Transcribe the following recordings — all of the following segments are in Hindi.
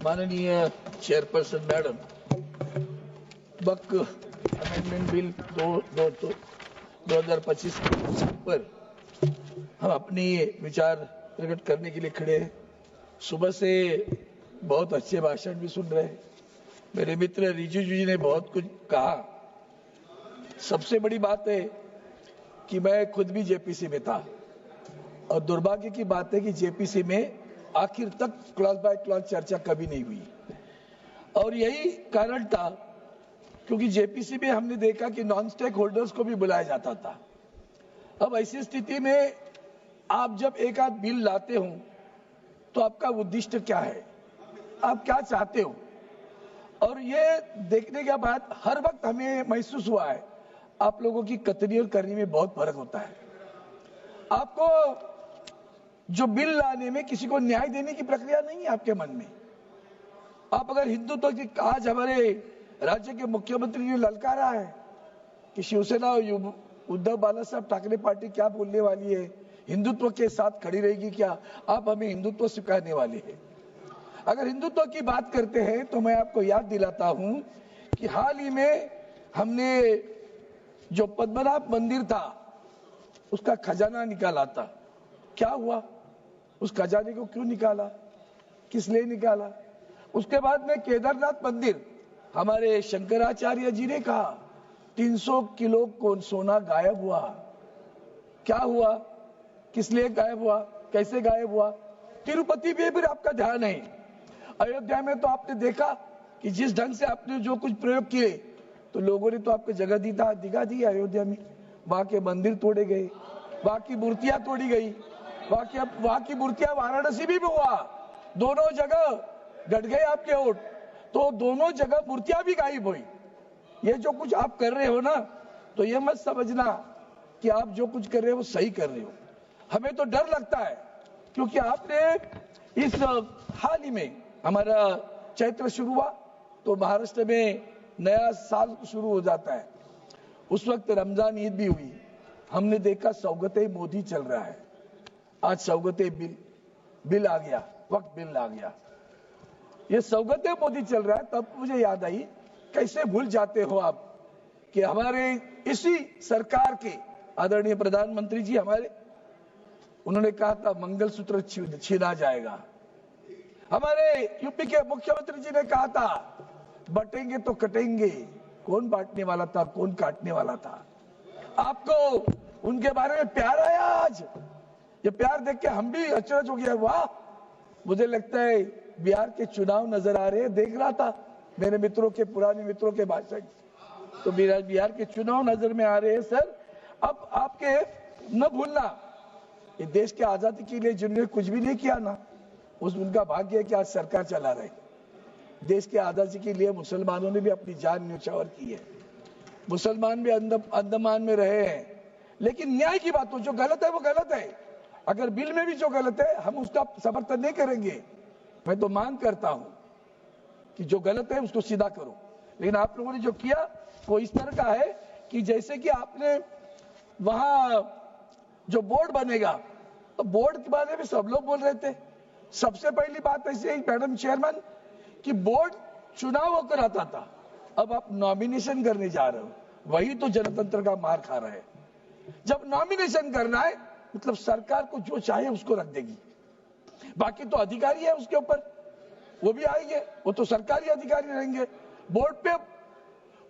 माननीय चेयरपर्सन मैडम, वक्त अमेंडमेंट बिल 2025 पर हम अपनी विचार प्रकट करने के लिए खड़े हैं। सुबह से बहुत अच्छे भाषण भी सुन रहे हैं। मेरे मित्र रिजिजू जी ने बहुत कुछ कहा। सबसे बड़ी बात है कि मैं खुद भी जेपीसी में था और दुर्भाग्य की बात है कि जेपीसी में आखिर तक क्लॉज बाय क्लॉज चर्चा कभी नहीं हुई और यही कारण था क्योंकि जेपीसी में हमने देखा कि नॉन स्टेक होल्डर्स को भी बुलाया जाता था। अब ऐसी स्थिति में आप जब एक आध बिल लाते हो तो आपका उद्देश्य क्या है, आप क्या चाहते हो, और ये देखने के बाद हर वक्त हमें महसूस हुआ है आप लोगों की कतनी और करनी में बहुत फर्क होता है। आपको जो बिल लाने में किसी को न्याय देने की प्रक्रिया नहीं है आपके मन में। आप अगर हिंदुत्व की आज हमारे राज्य के मुख्यमंत्री ने ललकारा है कि शिवसेना और उद्धव बाला साहब ठाकरे पार्टी क्या बोलने वाली है, हिंदुत्व के साथ खड़ी रहेगी क्या, आप हमें हिंदुत्व सिखाने वाले हैं। अगर हिंदुत्व की बात करते हैं तो मैं आपको याद दिलाता हूं कि हाल ही में हमने जो पद्मनाभ मंदिर था उसका खजाना निकाला था। क्या हुआ, उस खजाने को क्यों निकाला, किस लिए निकाला? उसके बाद में केदारनाथ मंदिर, हमारे शंकराचार्य जी ने कहा 300 किलो सोना गायब हुआ। क्या हुआ, किस लिए गायब हुआ, कैसे गायब हुआ? तिरुपति पे भी आपका ध्यान है। अयोध्या में तो आपने देखा कि जिस ढंग से आपने जो कुछ प्रयोग किए तो लोगों ने तो आपको जगह दिखा दी। अयोध्या में वहां के मंदिर तोड़े गए, वहां की मूर्तियां तोड़ी गई, वहां की मूर्तियां वाराणसी भी हुआ, दोनों जगह घट गए आपके वोट, तो दोनों जगह मूर्तियां भी गायब हुई। ये जो कुछ आप कर रहे हो ना, तो ये मत समझना कि आप जो कुछ कर रहे हो वो सही कर रहे हो। हमें तो डर लगता है क्योंकि आपने इस हाल ही में हमारा चैत्र शुरू हुआ तो महाराष्ट्र में नया साल शुरू हो जाता है, उस वक्त रमजान ईद भी हुई। हमने देखा सौगते मोदी चल रहा है। आज सौगते बिल आ गया, वक्त बिल आ गया, ये सौगते मोदी चल रहा है। तब मुझे याद आई, कैसे भूल जाते हो आप कि हमारे इसी सरकार के आदरणीय प्रधानमंत्री जी हमारे, उन्होंने कहा था मंगलसूत्र छीना जाएगा। हमारे यूपी के मुख्यमंत्री जी ने कहा था बटेंगे तो कटेंगे। कौन बांटने वाला था, कौन काटने वाला था? आपको उनके बारे में प्यार आया। आज ये प्यार देख के हम भी अचरज हो गया। वाह, मुझे लगता है बिहार के चुनाव नजर आ रहे हैं। देख रहा था मेरे मित्रों के, पुराने मित्रों के भाषण, तो बिहार के चुनाव नजर में आ रहे हैं। सर, अब आपके न भूलना, ये देश के आजादी के लिए जिन्होंने कुछ भी नहीं किया ना, उनका भाग्य है कि आज सरकार चला रहे। देश के आजादी के लिए मुसलमानों ने भी अपनी जान न्यौछावर की है। मुसलमान भी अंडमान में रहे हैं, लेकिन न्याय की बात हो, जो गलत है वो गलत है। अगर बिल में भी जो गलत है हम उसका समर्थन नहीं करेंगे। मैं तो मांग करता हूं कि जो गलत है उसको सीधा करो, लेकिन आप लोगों ने जो किया वो इस तरह का है कि जैसे कि आपने वहां जो बोर्ड बनेगा, तो बोर्ड के बारे में सब लोग बोल रहे थे। सबसे पहली बात ऐसी है मैडम चेयरमैन कि बोर्ड चुनाव होकर आता था, अब आप नॉमिनेशन करने जा रहे हो, वही तो जनतंत्र का मार खा रहा है। जब नॉमिनेशन करना है मतलब सरकार को जो चाहे उसको रख देगी, बाकी तो अधिकारी है उसके ऊपर, वो भी आएंगे, वो तो सरकारी अधिकारी रहेंगे। बोर्ड पे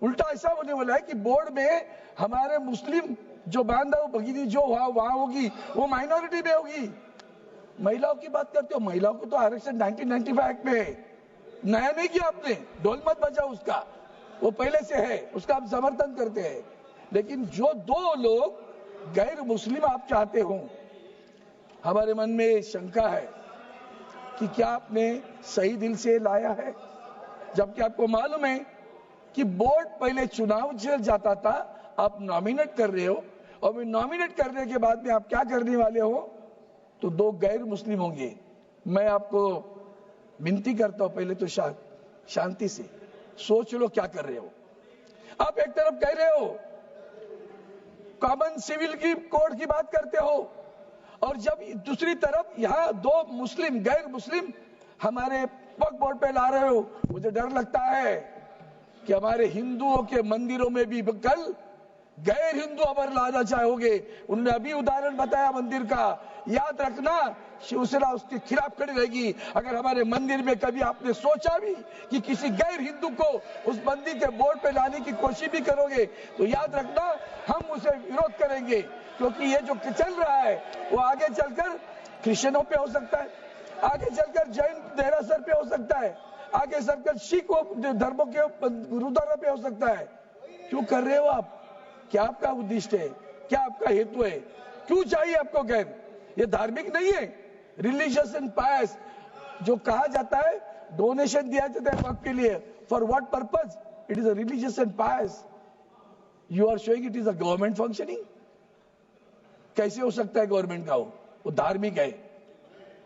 उल्टा ऐसा होने वाला है कि बोर्ड में हमारे मुस्लिम जो बांधव भगिनी जो वहां होगी वो माइनॉरिटी में होगी। महिलाओं की बात करते हो, महिलाओं को तो आरक्षण 1995 एक्ट में है, नया नहीं किया आपने, ढोल मत बजाओ उसका, वो पहले से है, उसका हम समर्थन करते हैं। लेकिन जो दो लोग गैर मुस्लिम आप चाहते हो, हमारे मन में शंका है कि क्या आपने सही दिल से लाया है, जबकि आपको मालूम है कि बोर्ड पहले चुनाव चल जाता था, आप नॉमिनेट कर रहे हो, और नॉमिनेट करने के बाद में आप क्या करने वाले हो, तो दो गैर मुस्लिम होंगे। मैं आपको विनती करता हूं, पहले तो शांति से सोच लो क्या कर रहे हो। आप एक तरफ कह रहे हो कॉमन सिविल की कोड की बात करते हो, और जब दूसरी तरफ यहां दो मुस्लिम गैर मुस्लिम हमारे वक्फ बोर्ड पे ला रहे हो, मुझे डर लगता है कि हमारे हिंदुओं के मंदिरों में भी कल गैर हिंदू अगर लाना चाहोगे। उन्होंने अभी उदाहरण बताया मंदिर का, याद रखना शिवसेना उसके खिलाफ खड़ी रहेगी। अगर हमारे मंदिर में कभी आपने सोचा भी कि किसी गैर हिंदू को उस मंदिर के बोर्ड पे लाने की कोशिश भी करोगे तो याद रखना हम उसे विरोध करेंगे, क्योंकि ये जो चल रहा है वो आगे चलकर क्रिश्चियनों पे हो सकता है, आगे चलकर जैन देरासर पे हो सकता है, आगे चलकर सिख धर्मों के गुरुद्वारा पे हो सकता है। क्यों कर रहे हो आप? क्या आपका उद्देश्य है? क्या आपका हेतु है? क्यों चाहिए आपको कैद? ये धार्मिक नहीं है। रिलीजियस एंड पायस जो कहा जाता है, डोनेशन दिया जाता है वक्त के लिए, for what purpose? It is a religious and pious. You are showing it is a government functioning. कैसे हो सकता है गवर्नमेंट का? वो धार्मिक है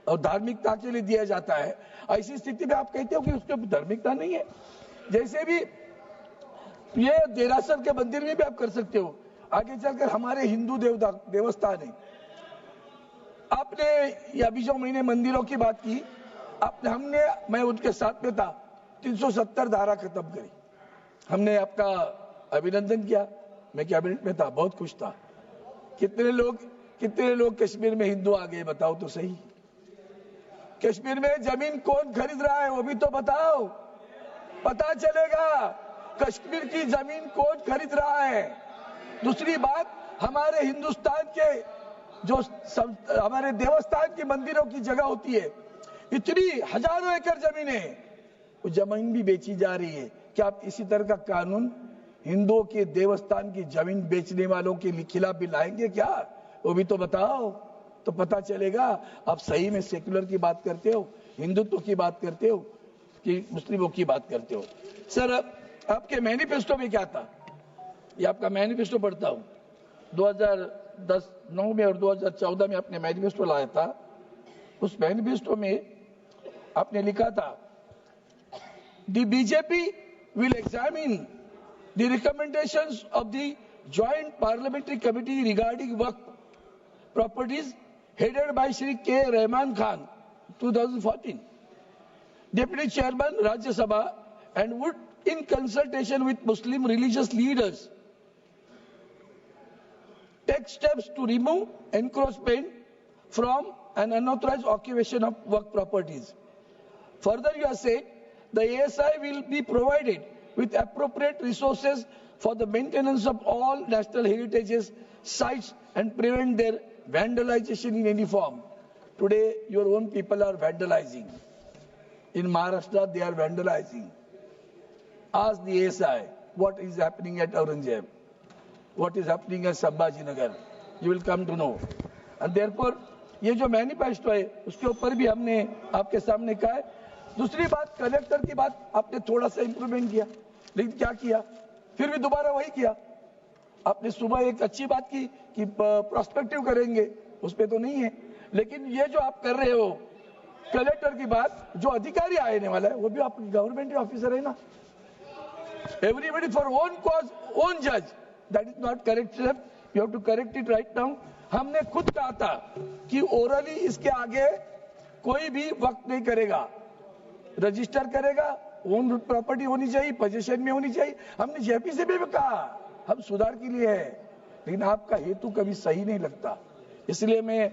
और धार्मिकता के लिए दिया जाता है। ऐसी स्थिति में आप कहते हो कि उसके धार्मिकता नहीं है। जैसे भी ये देरासर के मंदिर में भी आप कर सकते हो, आगे चलकर हमारे हिंदू देवस्थान है। आपने ये अभी जो मैंने मंदिरों की बात की, मैं उनके साथ में था, 370 धारा खत्म करी। हमने आपका अभिनंदन किया, मैं कैबिनेट में था, बहुत खुश था। कितने लोग कश्मीर में हिंदू आ गए बताओ तो सही। कश्मीर में जमीन कौन खरीद रहा है वो भी तो बताओ, पता चलेगा कश्मीर की जमीन कौन खरीद रहा है। दूसरी बात, हमारे हिंदुस्तान के जो हमारे देवस्थान के मंदिरों की जगह होती है, इतनी हजारों एकड़ जमीन है, वो जमीन भी बेची जा रही है। क्या आप इसी तरह का कानून हिंदुओं के देवस्थान की जमीन बेचने वालों के खिलाफ भी लाएंगे क्या? वो भी तो बताओ, तो पता चलेगा आप सही में सेक्युलर की बात करते हो, हिंदुत्व की बात करते हो कि मुस्लिमों की बात करते हो। सर, आपके मैनिफेस्टो में क्या था? ये आपका मैनिफेस्टो पढ़ता हूं, 2010-9 में और 2014 में आपने मैनिफेस्टो लाया था। उस मैनिफेस्टो में आपने लिखा था, the BJP will examine the recommendations of the joint parliamentary committee regarding Waqf properties headed by Shri K. Rahman Khan, 2014, Deputy Chairman Rajya Sabha, and would, in consultation with Muslim religious leaders, take steps to remove encroachment from an unauthorized occupation of work properties. Further, you have said the ASI will be provided with appropriate resources for the maintenance of all national heritages sites and prevent their vandalization in any form. Today, your own people are vandalizing. In Maharashtra, they are vandalizing. Ask the ASI what is happening at Aurangzeb, what is happening at Sambhajinagar. You will come to know. And therefore, ये जो मैनिफेस्टो है उसके ऊपर भी हमने आपके सामने कहा है। दूसरी बात, कलेक्टर की बात आपने थोड़ा सा इंप्रूवमेंट किया, लेकिन क्या किया? फिर भी दोबारा वही किया। आपने सुबह एक अच्छी बात की कि प्रोस्पेक्टिव करेंगे, उस पे तो नहीं है। लेकिन ये जो आप कर रहे हो कलेक्टर की बात, जो अधिकारी आने वाला है वो भी आप गवर्नमेंट ऑफिसर है ना। Everybody for own cause own जज, that is not correct. You have to correct it right now. हमने खुद कहा था कि ओरली इसके आगे कोई भी वक्त नहीं करेगा, रजिस्टर करेगा, ओन प्रॉपर्टी होनी चाहिए, पोजीशन में होनी चाहिए। हमने जेपी से भी कहा हम सुधार के लिए है, लेकिन आपका हेतु कभी सही नहीं लगता। इसलिए मैं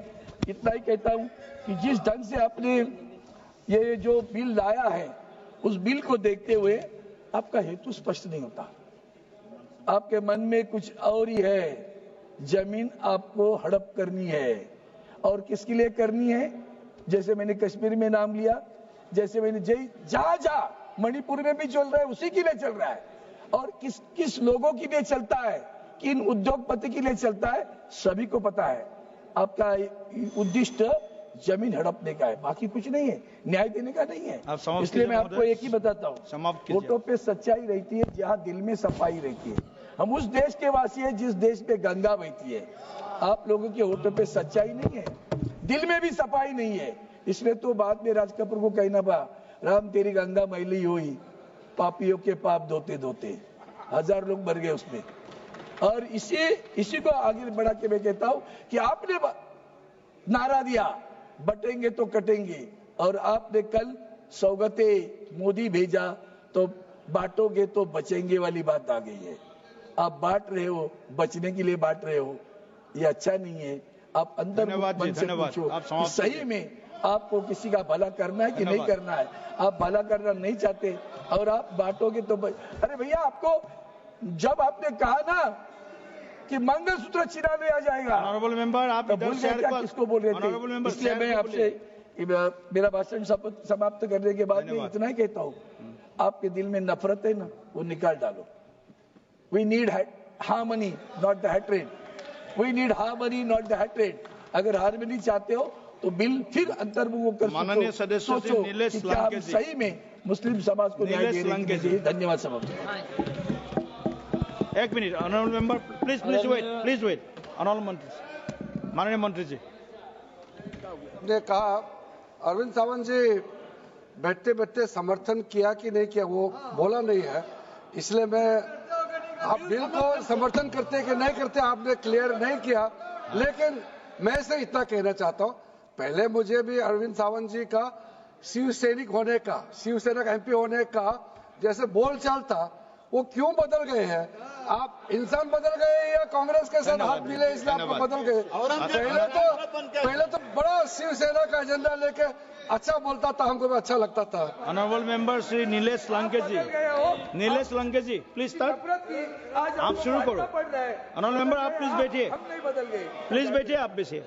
इतना ही कहता हूं कि जिस ढंग से आपने ये जो बिल लाया है, उस बिल को देखते हुए आपका हेतु स्पष्ट नहीं होता। आपके मन में कुछ और ही है। जमीन आपको हड़प करनी है, और किसके लिए करनी है? जैसे मैंने कश्मीर में नाम लिया, जैसे मैंने जहां मणिपुर में भी चल रहा है, उसी के लिए चल रहा है। और किस लोगों के लिए चलता है, किन उद्योगपति के लिए चलता है, सभी को पता है। आपका उद्देश्य जमीन हड़पने का है, बाकी कुछ नहीं है, न्याय देने का नहीं है। इसलिए मैं आपको एक ही बताता हूँ, वोटों पे सच्चाई रहती है जहाँ दिल में सफाई रहती है। हम उस देश के वासी हैं जिस देश में गंगा बहती है। आप लोगों के वोटों पे सच्चाई नहीं है, दिल में भी सफाई नहीं है। इसलिए तो बाद में राज कपूर को कहना पड़ा, राम तेरी गंगा मैली हुई, पापियों के पाप धोते धोते। 1000 लोग मर गए उसमें। और इसी को आगे बढ़ा के मैं कहता हूं कि आपने नारा दिया बटेंगे तो कटेंगे, और आपने कल सौगते मोदी भेजा तो बांटोगे तो बचेंगे वाली बात आ गई है। आप बांट रहे हो, बचने के लिए बांट रहे हो, ये अच्छा नहीं है। आप अंदर मन से पूछो कि सही में आपको किसी का भला करना है कि नहीं करना है। आप भला करना नहीं चाहते और आप बांटोगे तो अरे भैया, आपको जब आपने कहा ना कि मंगलसूत्र छिना लिया जाएगा, ऑनरेबल मेंबर, आप तो भूल गए क्या किसको बोल रहे थे? इसलिए मैं आपसे मेरा भाषण समाप्त करने के बाद मैं इतना ही कहता हूँ, आपके दिल में नफरत है ना, वो निकाल डालो। We need harmony not the hatred. We need harmony not the hatred. अगर हार्मनी चाहते हो तो बिल फिर अंतर्मुख कर माननीय सदस्य सोचो नीलेश कि क्या हम सही में मुस्लिम समाज को न्याय देने के लिए। धन्यवाद सभापति। एक minute, honourable member, please wait. Honourable मंत्री, माननीय मंत्री जी ने कहा, अरविंद सावंत जी बैठते बैठते समर्थन किया कि नहीं किया वो बोला नहीं है, इसलिए मैं आप बिल को समर्थन करते कि नहीं करते आपने क्लियर नहीं किया। लेकिन मैं से इतना कहना चाहता हूं, पहले मुझे भी अरविंद सावंत जी का शिवसैनिक होने का, शिवसेना का एमपी होने का जैसे बोलचाल था, वो क्यों बदल गए हैं? आप इंसान बदल गए या कांग्रेस के साथ हाथ मिले इसलिए आप बदल गए? पहले तो बड़ा शिवसेना का एजेंडा लेके अच्छा बोलता था, हमको भी अच्छा लगता था। Honourable member Shri Nilesh Lankesh ji, please start. आप शुरू करो। ऑनरेबल मेंबर, आप प्लीज बैठिए, आप बैठिए।